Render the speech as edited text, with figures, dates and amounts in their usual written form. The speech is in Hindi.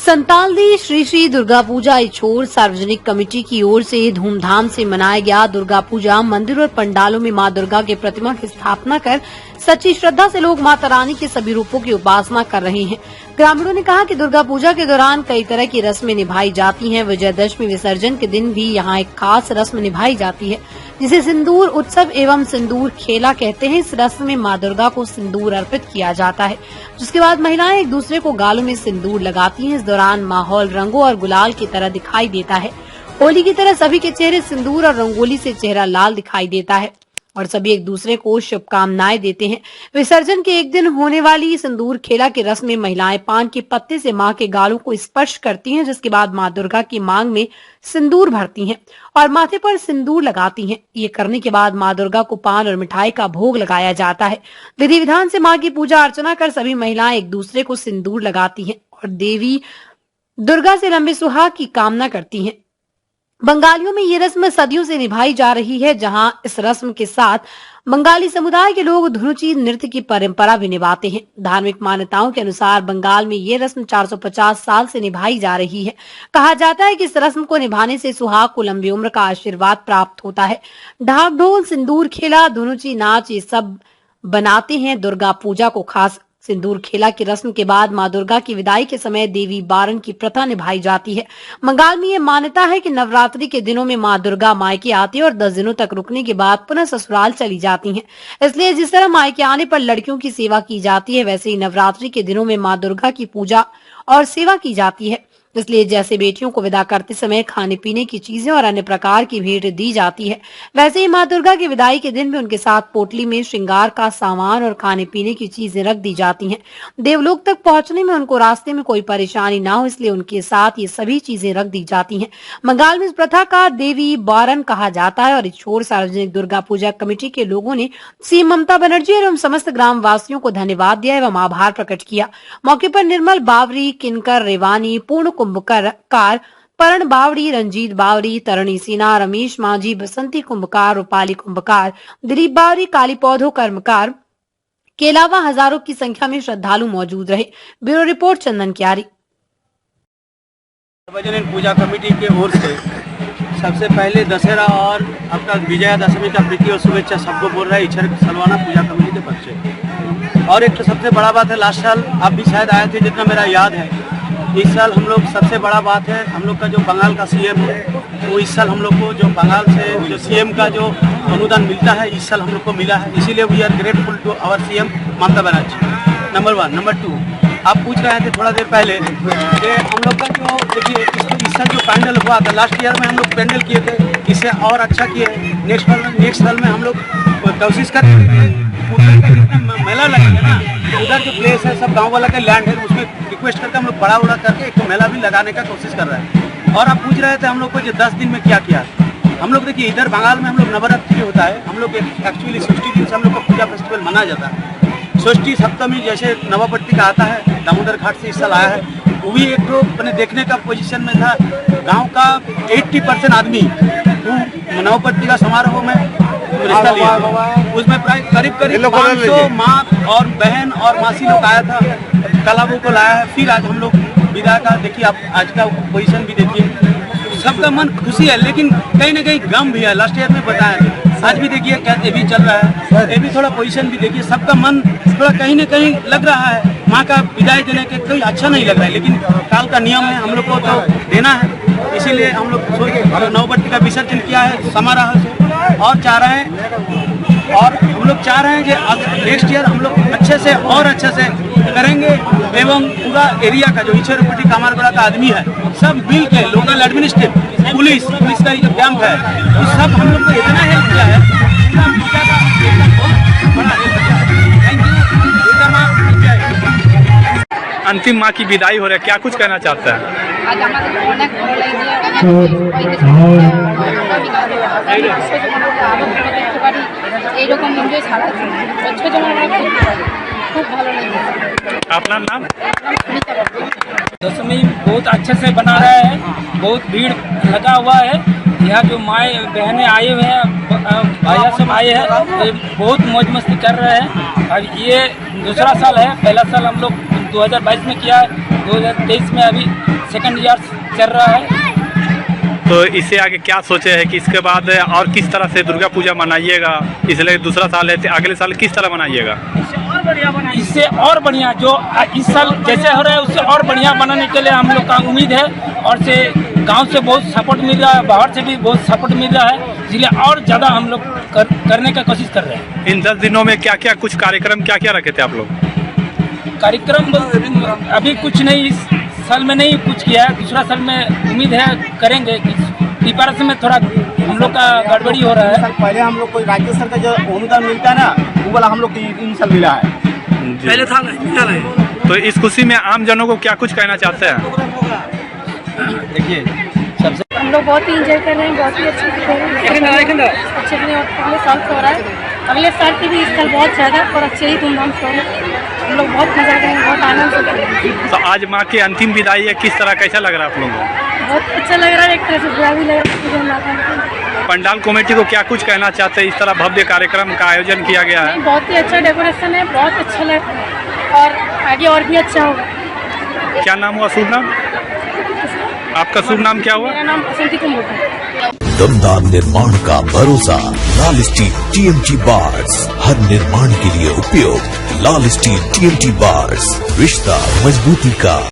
संतालदी श्री श्री दुर्गा पूजा इछोर सार्वजनिक कमेटी की ओर से धूमधाम से मनाया गया। दुर्गा पूजा मंदिर और पंडालों में मां दुर्गा के प्रतिमा की स्थापना कर सच्ची श्रद्धा से लोग माता रानी के सभी रूपों की उपासना कर रहे हैं। ग्रामीणों ने कहा कि दुर्गा पूजा के दौरान कई तरह की रस्में निभाई जाती हैं। विजयदशमी विसर्जन के दिन भी यहाँ एक खास रस्म निभाई जाती है, जिसे सिंदूर उत्सव एवं सिंदूर खेला कहते हैं। इस रस्म में मां दुर्गा को सिंदूर अर्पित किया जाता है, जिसके बाद महिलाएं एक दूसरे को गालों में सिंदूर लगाती हैं। इस दौरान माहौल रंगों और गुलाल की तरह दिखाई देता है। होली की तरह सभी के चेहरे सिंदूर और रंगोली से चेहरा लाल दिखाई देता है और सभी एक दूसरे को शुभकामनाएं देते हैं। विसर्जन के एक दिन होने वाली सिंदूर खेला की रस्म में महिलाएं पान के पत्ते से मां के गालों को स्पर्श करती हैं, जिसके बाद मां दुर्गा की मांग में सिंदूर भरती हैं और माथे पर सिंदूर लगाती हैं। ये करने के बाद मां दुर्गा को पान और मिठाई का भोग लगाया जाता है। विधि विधान से मां की पूजा अर्चना कर सभी महिलाएं एक दूसरे को सिंदूर लगाती हैं और देवी दुर्गा से लंबे सुहाग की कामना करती हैं। बंगालियों में ये रस्म सदियों से निभाई जा रही है, जहां इस रस्म के साथ बंगाली समुदाय के लोग धुनुची नृत्य की परंपरा भी निभाते हैं। धार्मिक मान्यताओं के अनुसार बंगाल में ये रस्म 450 साल से निभाई जा रही है। कहा जाता है कि इस रस्म को निभाने से सुहाग को लंबी उम्र का आशीर्वाद प्राप्त होता है। ढाक ढोल, सिंदूर खेला, धुनुची नाच, ये सब बनाते हैं दुर्गा पूजा को खास। सिंदूर खेला की रस्म के बाद मां दुर्गा की विदाई के समय देवी बारन की प्रथा निभाई जाती है। बंगाल में ये मान्यता है कि नवरात्रि के दिनों में मां दुर्गा मायके आती है और 10 दिनों तक रुकने के बाद पुनः ससुराल चली जाती हैं। इसलिए जिस तरह मायके आने पर लड़कियों की सेवा की जाती है, वैसे ही नवरात्रि के दिनों में मां दुर्गा की पूजा और सेवा की जाती है। इसलिए जैसे बेटियों को विदा करते समय खाने पीने की चीजें और अन्य प्रकार की भेंट दी जाती है, वैसे ही मां दुर्गा की विदाई के दिन भी उनके साथ पोटली में श्रृंगार का सामान और खाने पीने की चीजें रख दी जाती हैं। देवलोक तक पहुंचने में उनको रास्ते में कोई परेशानी ना हो, इसलिए उनके साथ ये सभी चीजें रख दी जाती हैं। बंगाल में इस प्रथा का देवी बारन कहा जाता है और इछोर सार्वजनिक दुर्गा पूजा कमेटी के लोगों ने सीएम ममता बनर्जी एवं समस्त ग्राम वासियों को धन्यवाद दिया एवं आभार प्रकट किया। मौके पर निर्मल बावरी, किनकर रेवानी, पूर्ण कुंभकार, परण बावड़ी, रंजीत बावरी, तरणी सिन्हा, रमेश मांझी, बसंती कुंभकार, रूपाली कुंभकार, दिलीप बावरी, काली पौधो कर्मकार के अलावा हजारों की संख्या में श्रद्धालु मौजूद रहे। ब्यूरो रिपोर्ट, चंदन क्यारी। सार्वजनिक पूजा कमेटी के ओर से सबसे पहले दशहरा और आपका विजयादशमी का प्रीति और शुभेच्छा सबको बोल रहा है इछर सलवाना पूजा कमेटी के पक्ष से। और एक तो सबसे बड़ा बात है, लास्ट साल आप भी शायद आए थे, जितना मेरा याद है। इस साल हम लोग सबसे बड़ा बात है, हम लोग का जो बंगाल का सीएम है, वो इस साल हम लोग को जो बंगाल से जो सीएम का जो अनुदान मिलता है, इस साल हम लोग को मिला है। इसीलिए we are grateful to our CM Mamata Banerjee. Number 1। Number 2, आप पूछ रहे थे थोड़ा देर पहले कि हम लोग का जो देखिए इस साल जो पैंडल हुआ था, लास्ट ईयर में हम लोग पैंडल किए थे, इससे और अच्छा किए। नेक्स्ट साल में हम लोग कोशिश करते हैं उधर का जितना मेला लगेगा ना, उधर जो प्लेस है सब गांव वाला का लैंड है, उसमें रिक्वेस्ट करके हम लोग बड़ा करके एक तो मेला भी लगाने का कोशिश कर रहे हैं। और आप पूछ रहे थे हम लोग को जो 10 दिन में क्या किया। हम लोग देखिए इधर बंगाल में हम लोग नवरात्रि होता है, हम लोग एक्चुअली 60 दिन से हम लोग का पूजा फेस्टिवल मनाया जाता है। षष्ठी सप्तमी जैसे नवापट्टी का आता है, दामोदर घाट से इस साल आया है, वो भी एक तो मैंने देखने का पोजीशन में था। गांव का 80% आदमी नवपट्टी का समारोह में रिश्ता लिया, उसमें प्राय करीब 500 माँ और बहन और मासी लोग आया था, कलाबों को लाया है। फिर आज हम लोग विदा का देखिए, आप आज का पोजीशन भी देखिए, सबका मन खुशी है, लेकिन कहीं ना कहीं गम भी है। लास्ट ईयर में बताया, आज भी देखिए क्या ये भी चल रहा है, ये भी थोड़ा पोजीशन भी देखिए, सबका मन थोड़ा कहीं ना कहीं लग रहा है। माँ का विदाई देने के कोई अच्छा नहीं लग रहा है, लेकिन काल का नियम है, हम लोग को तो देना है। इसीलिए हम लोग नवपट्टी का विसर्जन किया है समारोह से, और चाह रहे हैं और हम लोग चाह रहे हैं कि नेक्स्ट ईयर हम लोग अच्छे से और अच्छे से करेंगे एवं पूरा एरिया का जो इछरपट्टी कामारगोड़ा का आदमी है, सब मिल के लोकल एडमिनिस्ट्रेटिव पुलिस का जो कैंप है, वो सब हम लोग को इतना हेल्प किया है, बड़ा हेल्प किया है। Thank you. अंतिम माँ की विदाई हो रहा है, क्या कुछ कहना चाहता है? अपना नाम? दशमी बहुत अच्छे से बना रहा है, बहुत भीड़ लगा हुआ है। यहाँ जो माए बहनें आए हुए हैं, भाइया सब आए हैं, बहुत मौज मस्ती कर रहे हैं। अब ये दूसरा साल है, पहला साल हम लोग 2022 में किया है, 2023 में अभी सेकंड ईयर चल रहा है। तो इससे आगे क्या सोचे हैं कि इसके बाद और किस तरह से दुर्गा पूजा मनाइएगा? इसलिए दूसरा साल है, अगले साल किस तरह मनाइएगा? इससे और बढ़िया जो इस साल जैसे हो रहा है उससे और बढ़िया बनाने के लिए हम लोग का उम्मीद है, और से गांव से बहुत सपोर्ट मिल रहा है, बाहर से भी बहुत सपोर्ट मिल रहा है, इसलिए और ज़्यादा हम लोग करने का कोशिश कर रहे हैं। इन 10 दिनों में क्या क्या कुछ कार्यक्रम क्या क्या रखे थे आप लोग? कार्यक्रम अभी कुछ नहीं, इस साल में नहीं कुछ किया है, दूसरा साल में उम्मीद है करेंगे। प्रिपरेशन में थोड़ा हम लोग का गड़बड़ी हो रहा है। पहले हम लोग को राज्य स्तर का जो अनुदान मिलता है ना, वो वाला हम लोग को इन साल मिला है, पहले था नहीं। तो इस खुशी में आम जनों को क्या कुछ कहना चाहते हैं? देखिए, सबसे हम लोग बहुत ही एंजॉय कर रहे हैं, बहुत ही अच्छे से कर रहे हैं, अच्छे से और अगले साल से हो रहा है, अगले साल की भी इस साल बहुत ज़्यादा और अच्छे ही धूमधाम से हो रहा है। हम लोग बहुत मजा कर रहे हैं, बहुत आनंद से कर रहे हैं। तो आज माँ की अंतिम विदाई है, किस तरह कैसा लग रहा है आप लोगों को? बहुत अच्छा लग रहा है, एक तरह से बुरा भी लग रहा है। पंडाल कमेटी को क्या कुछ कहना चाहते हैं? इस तरह भव्य कार्यक्रम का आयोजन किया गया है। बहुत ही अच्छा डेकोरेशन है, बहुत अच्छा लग रहा है और आगे और भी अच्छा होगा। क्या नाम हुआ? शुभ नाम आपका? शुभ नाम क्या हुआ? मेरा नाम बसंती कुमार है। दमदार निर्माण का भरोसा लाल स्टील TMT बार्स, हर निर्माण के लिए उपयोग। लाल स्टील TMT बार्स, रिश्ता मजबूती का।